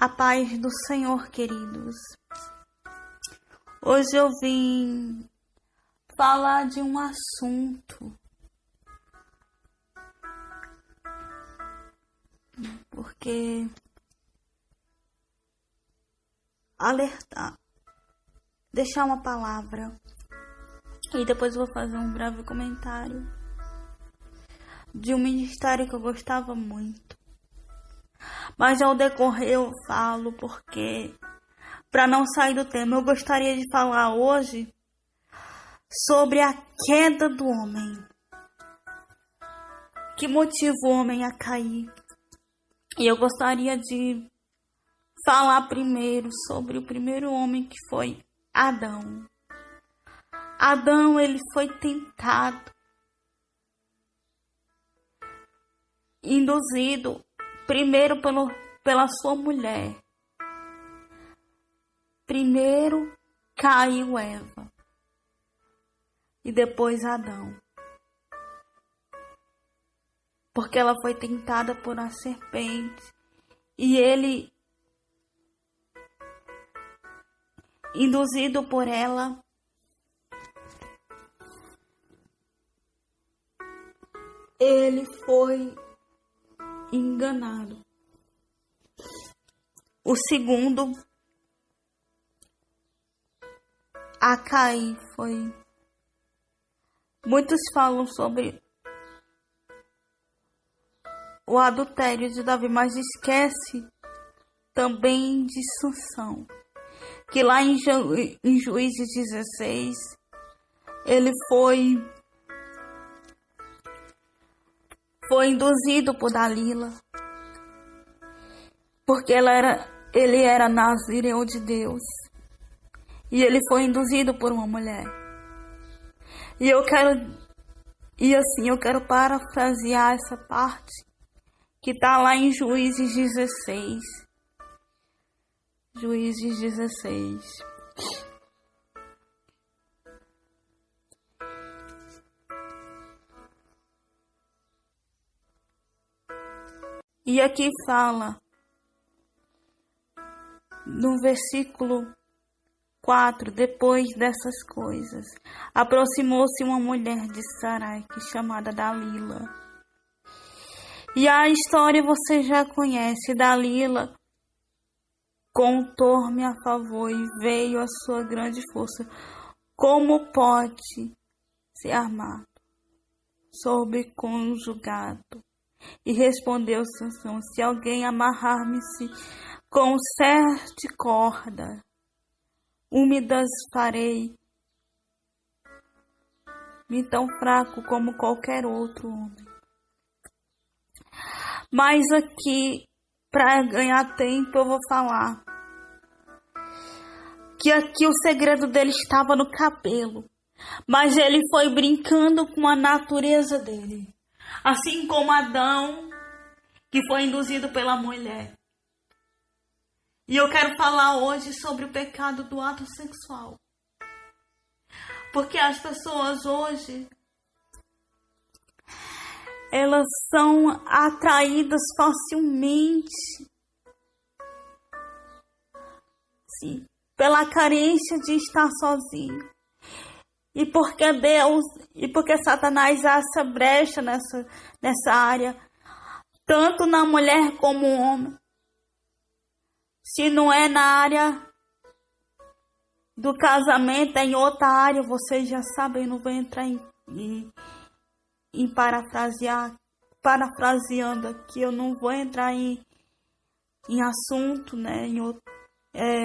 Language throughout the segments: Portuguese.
A paz do Senhor, queridos. Hoje eu vim falar de um assunto, porque alertar, deixar uma palavra e depois eu vou fazer um breve comentário de um ministério que eu gostava muito. Mas ao decorrer eu falo porque, para não sair do tema, eu gostaria de falar hoje sobre a queda do homem. Que motiva o homem a cair? E eu gostaria de falar primeiro sobre o primeiro homem, que foi Adão. Adão, ele foi tentado, induzido primeiro pela sua mulher. Primeiro caiu Eva e depois Adão, porque ela foi tentada por uma serpente e ele, induzido por ela, ele foi enganado. O segundo a cair foi... Muitos falam sobre o adultério de Davi, mas esquece também de Sansão, que lá em Juízes 16, ele foi induzido por Dalila, porque ele era nazireu de Deus, e ele foi induzido por uma mulher. E eu quero parafrasear essa parte que está lá em Juízes 16. Juízes 16. E aqui fala, no versículo 4, depois dessas coisas, aproximou-se uma mulher de Sarai, chamada Dalila. E a história você já conhece. Dalila contou-me a favor e veio a sua grande força. Como pode ser armado sob conjugado? E respondeu Sansão: se alguém amarrar-me-se com 7 cordas úmidas, farei-me tão fraco como qualquer outro homem. Mas aqui, para ganhar tempo, eu vou falar que aqui o segredo dele estava no cabelo, mas ele foi brincando com a natureza dele. Assim como Adão, que foi induzido pela mulher. E eu quero falar hoje sobre o pecado do ato sexual. Porque as pessoas hoje, elas são atraídas facilmente, sim, pela carência de estar sozinho. E porque Satanás acha brecha nessa área, tanto na mulher como no homem. Se não é na área do casamento, é em outra área, vocês já sabem, não vou entrar em parafraseando aqui, eu não vou entrar em assunto, né, em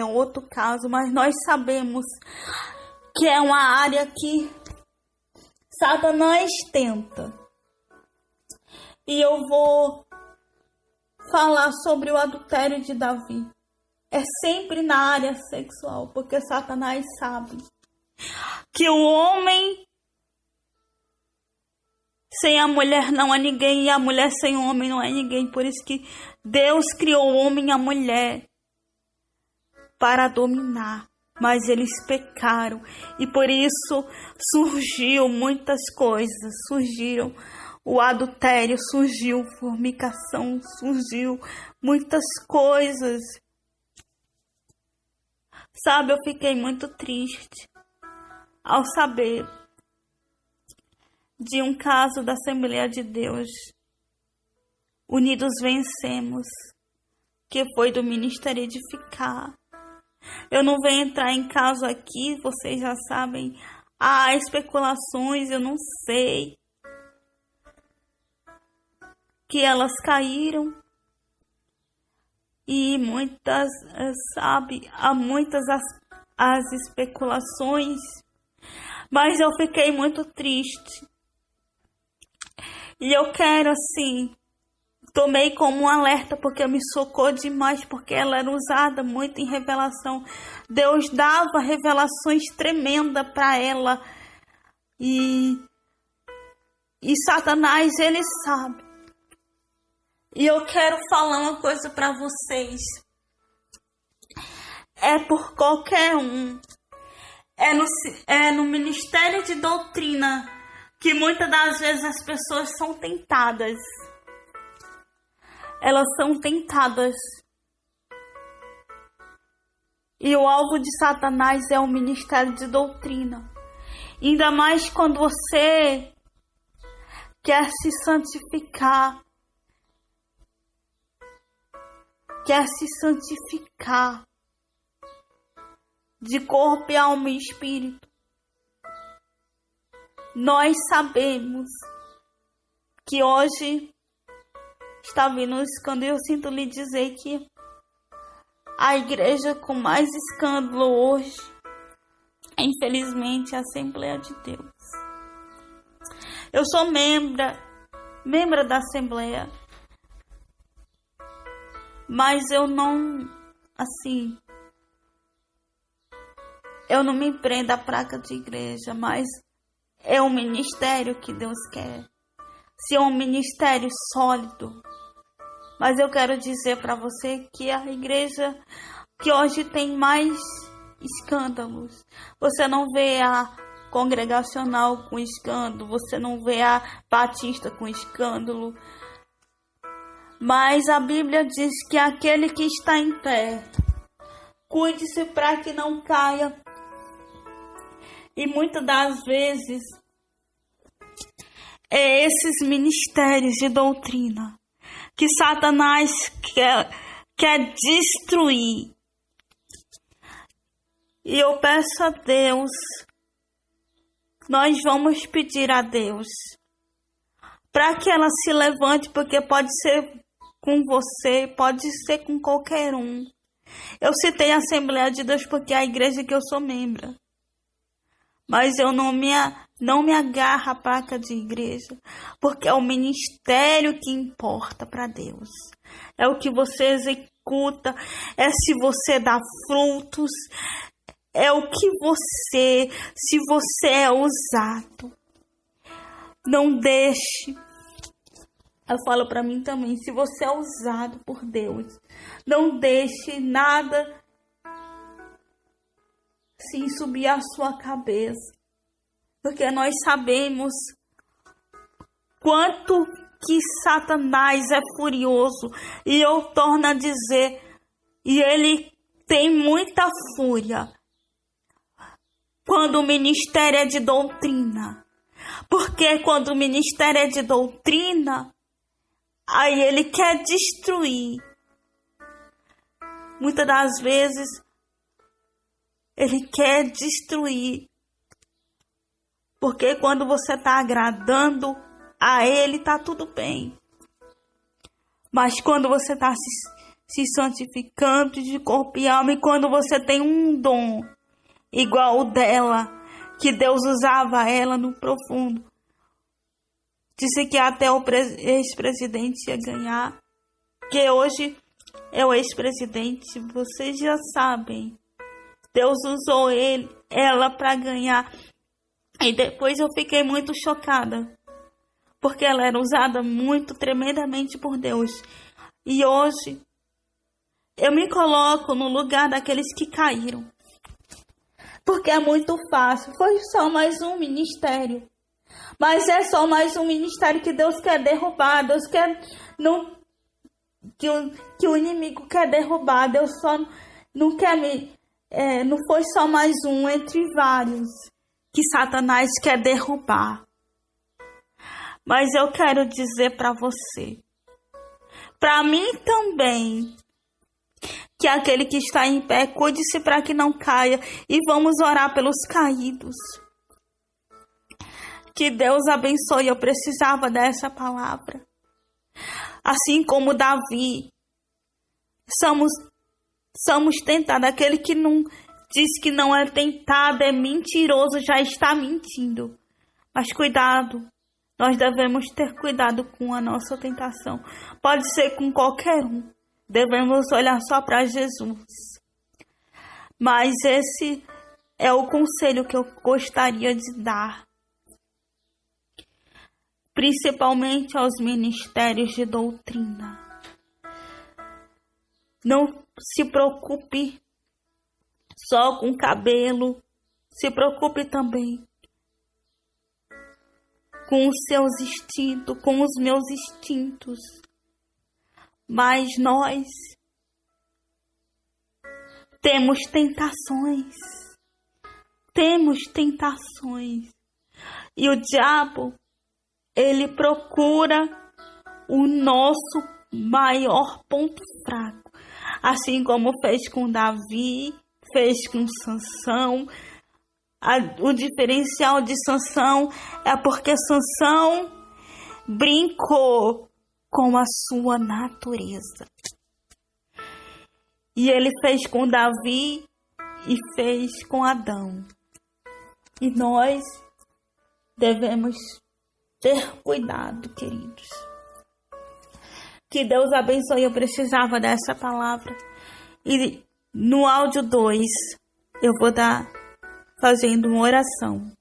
outro caso, mas nós sabemos que é uma área que Satanás tenta. E eu vou falar sobre o adultério de Davi. É sempre na área sexual, porque Satanás sabe que o homem sem a mulher não é ninguém, e a mulher sem o homem não é ninguém. Por isso que Deus criou o homem e a mulher para dominar. Mas eles pecaram e por isso surgiu muitas coisas, surgiram o adultério, surgiu fornicação, surgiu muitas coisas Sabe, eu fiquei muito triste ao saber de um caso da Assembleia de Deus, Unidos Vencemos, que foi do Ministério Edificar. Eu não vou entrar em caso aqui, vocês já sabem. Há especulações, eu não sei. Que elas caíram. E muitas, sabe, há muitas as especulações. Mas eu fiquei muito triste. E eu quero, assim, tomei como um alerta porque me socou demais, porque ela era usada muito em revelação. Deus dava revelações tremendas para ela. E Satanás, ele sabe. E eu quero falar uma coisa para vocês. É por qualquer um. É no Ministério de Doutrina que muitas das vezes as pessoas são tentadas. Elas são tentadas. E o alvo de Satanás é o Ministério de Doutrina. Ainda mais quando você quer se santificar. Quer se santificar de corpo e alma e espírito. Nós sabemos que hoje está vindo um escândalo. Eu sinto lhe dizer que a igreja com mais escândalo hoje, infelizmente, é a Assembleia de Deus. Eu sou membro da Assembleia. Mas eu não, assim, eu não me prendo à placa de igreja, mas é um ministério que Deus quer. Se é um ministério sólido. Mas eu quero dizer para você que a igreja que hoje tem mais escândalos. Você não vê a congregacional com escândalo, você não vê a batista com escândalo. Mas a Bíblia diz que aquele que está em pé, cuide-se para que não caia. E muitas das vezes, é esses ministérios de doutrina que Satanás quer destruir. E eu peço a Deus, nós vamos pedir a Deus, para que ela se levante, porque pode ser com você, pode ser com qualquer um. Eu citei a Assembleia de Deus porque é a igreja que eu sou membro. Mas eu não me agarro à placa de igreja, porque é o ministério que importa para Deus. É o que você executa, é se você dá frutos, é o que se você é usado. Não deixe. Eu falo para mim também, se você é usado por Deus, não deixe nada sim subir a sua cabeça. Porque nós sabemos quanto que Satanás é furioso. E eu torno a dizer, e ele tem muita fúria quando o ministério é de doutrina. Porque quando o ministério é de doutrina, aí ele quer destruir. Muitas das vezes, ele quer destruir. Porque quando você está agradando a ele, está tudo bem. Mas quando você está se santificando de corpo e alma, e quando você tem um dom igual o dela, que Deus usava ela no profundo, disse que até o ex-presidente ia ganhar, que hoje é o ex-presidente, vocês já sabem. Deus usou ela para ganhar. E depois eu fiquei muito chocada, porque ela era usada muito, tremendamente por Deus. E hoje eu me coloco no lugar daqueles que caíram, porque é muito fácil. Foi só mais um ministério. Mas é só mais um ministério que Deus quer derrubar. Deus quer que o inimigo quer derrubar. Deus só não quer não foi só mais um entre vários que Satanás quer derrubar. Mas eu quero dizer para você, para mim também, que aquele que está em pé, cuide-se para que não caia, e vamos orar pelos caídos. Que Deus abençoe, eu precisava dessa palavra. Assim como Davi, somos tentados. Aquele que não diz que não é tentado, é mentiroso, já está mentindo. Mas cuidado, nós devemos ter cuidado com a nossa tentação. Pode ser com qualquer um. Devemos olhar só para Jesus. Mas esse é o conselho que eu gostaria de dar, principalmente aos ministérios de doutrina. Não se preocupe só com o cabelo, se preocupe também com os seus instintos, com os meus instintos. Mas nós temos tentações. E o diabo, ele procura o nosso maior ponto fraco. Assim como fez com Davi, fez com Sansão. O diferencial de Sansão é porque Sansão brincou com a sua natureza. E ele fez com Davi e fez com Adão. E nós devemos ter cuidado, queridos. Que Deus abençoe. Eu precisava dessa palavra. E no áudio 2 eu vou fazendo uma oração.